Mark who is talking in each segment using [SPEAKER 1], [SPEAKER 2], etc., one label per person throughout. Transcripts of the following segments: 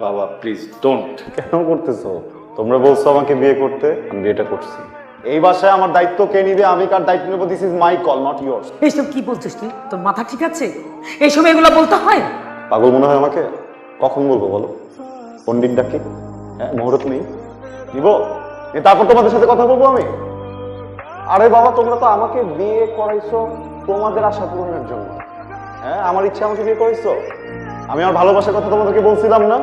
[SPEAKER 1] বাবা please don't. কেন করতেছো? তোমরা বলছো আমাকে বিয়ে করতে, আমি বিয়েটা করছি। এই বাসায় আমার দায়িত্ব কে নিবে, আমি কার দায়িত্ব নেবো, this is my call, not yours.
[SPEAKER 2] এইসব কি বলছিস তুই? তোর মাথা ঠিক আছে? এইসব এগুলো বলতে হয়?
[SPEAKER 1] পাগল মনে হয় আমাকে? কখন বলবো বলো? পণ্ডিত ডাকি? হ্যাঁ, মুহূর্ত নেই নিব, তারপর তোমাদের সাথে কথা বলবো আমি? আরে বাবা, তোমরা তো আমাকে বিয়ে করাইছো তোমাদের আশা পূরণের জন্য। হ্যাঁ, আমার ইচ্ছা আমাকে বিয়ে করাইছো। আমি আমার ভালোবাসার কথা তোমাদেরকে বলছিলাম না?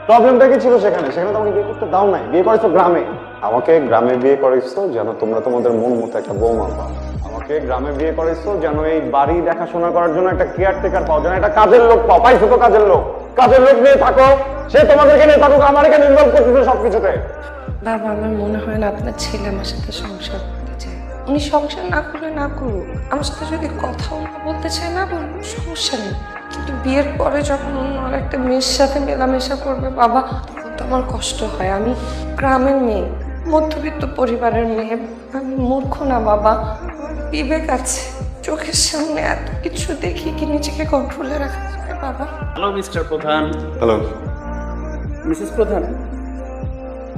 [SPEAKER 1] প্রবলেমটা কি ছিল সেখানে? সেখানে তোমাকে বিয়ে করতে দাও নাই, বিয়ে করাইছো গ্রামে। আমাকে গ্রামে বিয়ে করাইছো যেন তোমরা তোমাদের মন মতো একটা বৌমা পাও। আমাকে গ্রামে বিয়ে করাইছো যেন এই বাড়ি দেখাশোনা করার জন্য একটা কেয়ারটেকার পাও, যেন একটা কাজের লোক পাও। পাইছো তো কাজের লোক, কাজের লোক নিয়ে থাকো, সে তোমাদেরকে নিয়ে থাকুক, আমার এখানে ইনভলভ করতেছে সবকিছুতে।
[SPEAKER 3] বাবা, আমার মনে হয় না আপনার ছেলে আমার সাথে সংসার করতে চায়। উনি সংসার না করলে না করুক, আমার সাথে যদি কথাও না বলতে চায় না বলুন, সমস্যা নেই। কিন্তু বিয়ের পরে যখন অন্য আর একটা মেয়ের সাথে মেলামেশা করবে বাবা, তখন তো আমার কষ্ট হয়। আমি গ্রামের মেয়ে, মধ্যবিত্ত পরিবারের মেয়ে, আমি মূর্খ না বাবা, আমার বিবেক আছে। চোখের সামনে এত কিছু দেখি কি নিজেকে কন্ট্রোলে রাখা যায় বাবা?
[SPEAKER 4] হ্যালো মিস্টার প্রধান।
[SPEAKER 1] হ্যালো
[SPEAKER 4] মিসেস প্রধান,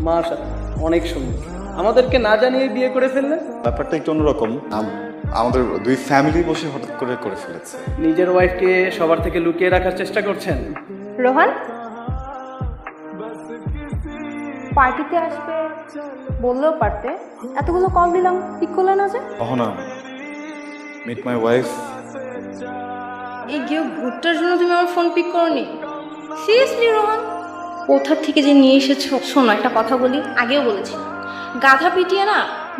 [SPEAKER 4] মাশাআল্লাহ অনেক সুন্দর। আমাদেরকে না জানিয়ে বিয়ে করে ফেললেন।
[SPEAKER 1] ব্যাপারটা একটু অন্যরকম। আমাদের দুই ফ্যামিলি বসে হঠাৎ করে ফেলেছে।
[SPEAKER 4] নিজের ওয়াইফকে সবার থেকে লুকিয়ে রাখার চেষ্টা করছেন।
[SPEAKER 5] রোহান পার্টিতে আসবে বললেও পারতে, এতগুলো কল দিলাম, পিক করলে না যে?
[SPEAKER 1] Ahana, meet my wife.
[SPEAKER 5] এই গিয়ে ভুট্টার জন্য তুমি আমার ফোন পিক করনি? সিরিয়াসলি রোহান, কোথা থেকে যে নিয়ে এসেছো? শোনো, একটা কথা বলি, আগেও বলেছি, গাধা পিটিয়ে না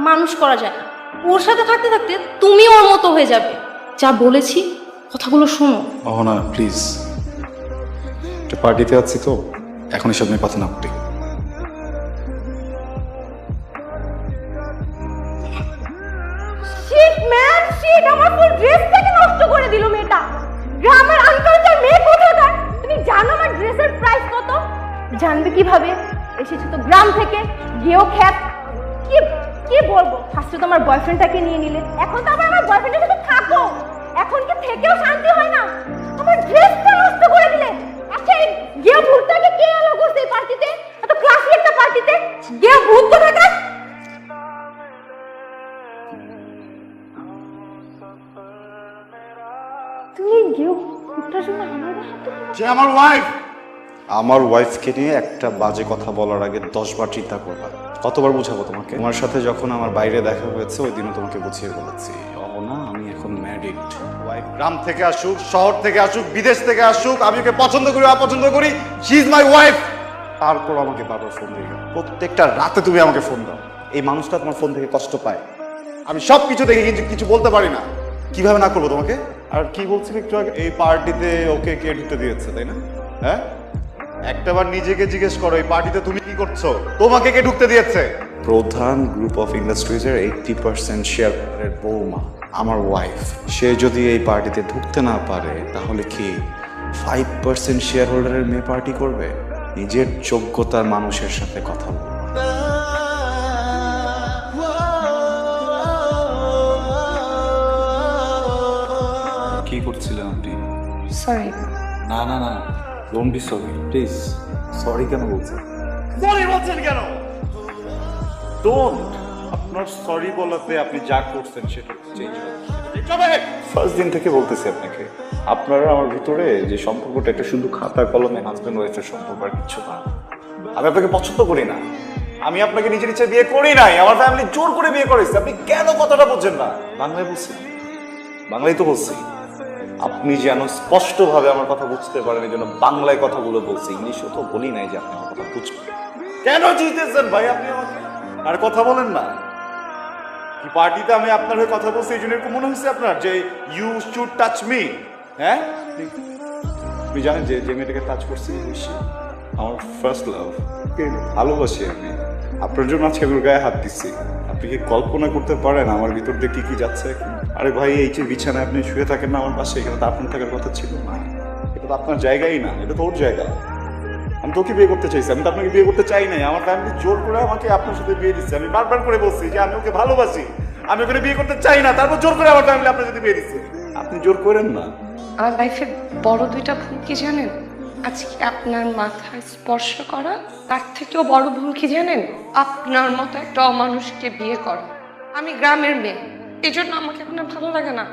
[SPEAKER 5] মানুষ করা যায় না। ওর সাথে থাকতে থাকতে তুমি ওর মতো হয়ে যাবে। যা বলেছি কথাগুলো শোনো।
[SPEAKER 1] অহনা প্লিজ, একটা পার্টিতে আছি তো, এখন এসব নিয়ে কথা না বলি।
[SPEAKER 5] শিট ম্যান শিট, আমার ফুল ড্রেসটাকে নষ্ট করে দিল মেয়েটা। গ্রামের আনকালচার মেয়ে কোথাকার। তুমি জানো আমার ড্রেসের প্রাইস কত? জানবে কিভাবে? এসেছো তো গ্রাম থেকে, গিয়েও খ্যাত। কি কি বলবো, ফার্স্টে তো আমার বয়ফ্রেন্ডটাকে নিয়ে নিলে, এখন তো আবার আমার বয়ফ্রেন্ডের সাথে থাকো। এখন কি থেকেও শান্তি হয় না? আমার ড্রেসটা নষ্ট করে দিলে। আচ্ছা, এই গিয়ে ভূতটাকে কে এলো করতে এই পার্টিতে, এত ক্লাসি একটা পার্টিতে? গিয়ে ভূত কোথাকার। তুমি গিয়ে ভূতটার জন্য আমার হাতে
[SPEAKER 1] যে আমার ওয়াইফ, আমার ওয়াইফকে নিয়ে একটা বাজে কথা বলার আগে 10 বার চিন্তা করবা। কতবার বুঝাবো তোমাকে? তোমার সাথে যখন আমার বাইরে দেখা হয়েছে ওই দিনও তোমাকে বুঝিয়ে বলেছি, অহনা আমি এখন ম্যারিড। ওয়াইফ গ্রাম থেকে আসুক, শহর থেকে আসুক, বিদেশ থেকে আসুক, আমি ওকে পছন্দ করি অপছন্দ করি, শি ইজ মাই ওয়াইফ। তারপর আমাকে বারবার ফোন দিই, প্রত্যেকটা রাতে তুমি আমাকে ফোন দাও। এই মানুষটা তোমার ফোন থেকে কষ্ট পায়। আমি সব কিছু দেখি কিন্তু কিছু বলতে পারি না। কিভাবে না করবো তোমাকে? আর কি বলছিলে একটু আগে, এই পার্টিতে ওকে কে ঢুকতে দিয়েছে, তাই না? হ্যাঁ, একটাবার নিজেকে জিজ্ঞেস করো, এই পার্টিতে তুমি কি করছো? তোমাকে কে ঢুকতে দিয়েছে? প্রধান গ্রুপ অফ ইন্ডাস্ট্রিজের 80% শেয়ারের বৌমা আমার ওয়াইফ। সে যদি এই পার্টিতে ঢুকতে না পারে তাহলে কি 5% শেয়ার হোল্ডারের মেয়ে পার্টি করবে? নিজের যোগ্যতার মানুষের সাথে কথা বল। কি করছিলেন আপনি?
[SPEAKER 3] সরি।
[SPEAKER 1] না না না, don't be sorry please. Sorry কেন বলছেন?
[SPEAKER 6] সরি বলছেন কেন? ডোন্ট। আপনার সরি বলাতে আপনি যা করছেন সেটা চেঞ্জ হবে।
[SPEAKER 1] ফার্স্ট দিন থেকে বলতেছি আপনাকে, আপনারা আমার ভিতরে যে সম্পর্কটা একটা শুধু খাতা কলমে হাজব্যান্ড ওয়াইফের সম্পর্ক, আর কিছু না। আমি আপনাকে পছন্দ করি না, আমি আপনাকে নিজের ইচ্ছে বিয়ে করি নাই, আমার ফ্যামিলি জোর করে বিয়ে করেছে। আপনি কেন কথাটা বুঝছেন না? বাংলায় বলছি, বাংলায় তো বলছি। আপনি যেন স্পষ্টভাবে আমার কথা বুঝতে পারেন এই জন্য বাংলায় কথাগুলো বলছি, ইংলিশও তো বলি নাই যে আপনি আমার কথা বুঝবেন।
[SPEAKER 6] কেন জিতেছেন ভাই আপনি আমাকে? আর কথা বলেন না। কি পার্টিতে আমি আপনার হয়ে কথা বলছি এই জন্য এরকম মনে হচ্ছে আপনার যে ইউ শুড টাচ মি? হ্যাঁ,
[SPEAKER 1] আপনি জানেন যে যে মেয়েটাকে টাচ করছি বেশি, আমার ফার্স্ট লাভ, ভালোবাসি আমি। আপনার জন্য আজকে আমি ওর গায়ে হাত দিচ্ছি। আপনি কি কল্পনা করতে পারেন আমার ভিতর দিয়ে কি কি যাচ্ছে এখন? আরে ভাই, এই যে বিছানায় আপনি শুয়ে থাকেন না আমার পাশে, এখানে তো আপনার থাকার কথা ছিল না। এটা তো আপনার জায়গাই না, এটা তো ওর জায়গা। আমি তোকে বিয়ে করতে চাইছি, আমি তো আপনাকে বিয়ে করতে চাই নাই। আমার ফ্যামিলি জোর করে আমাকে আপনার সাথে বিয়ে দিচ্ছে। আমি বারবার করে বলছি যে আমি ওকে ভালোবাসি, আমি ওকে বিয়ে করতে চাই না, তারপর জোর করে আমার ফ্যামিলি আপনার সাথে বিয়ে দিচ্ছে। আপনি জোর করেন না।
[SPEAKER 3] আমার লাইফের বড় দুইটা ভুল কি জানেন? আজকে আপনার মাথায় স্পর্শ করা তার থেকেও বড় ভুল কি জানেন? আপনার মতো একটা অমানুষকে বিয়ে করা। আমি গ্রামের মেয়ে, এই জন্য আমাকে আপনার ভালো লাগে না।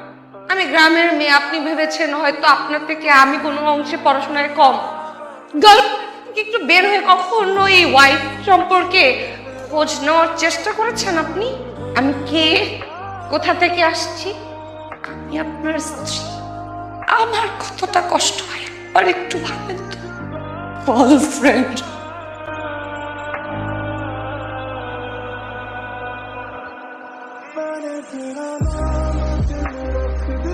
[SPEAKER 3] আমি গ্রামের মেয়ে, আপনি ভেবেছেন হয়তো আপনার থেকে আমি কোনো অংশে পড়াশোনায় কম। গার্ল একটু বের হয়ে কখনো এই ওয়াইফ সম্পর্কে খোঁজ নেওয়ার চেষ্টা করেছেন আপনি? আমি কে, কোথা থেকে আসছি? আমি আপনার স্ত্রী। আমার কতটা কষ্ট হয় আর একটু ভাবেন তো। গার্লফ্রেন্ড
[SPEAKER 7] तेरा नाम दिल रख दे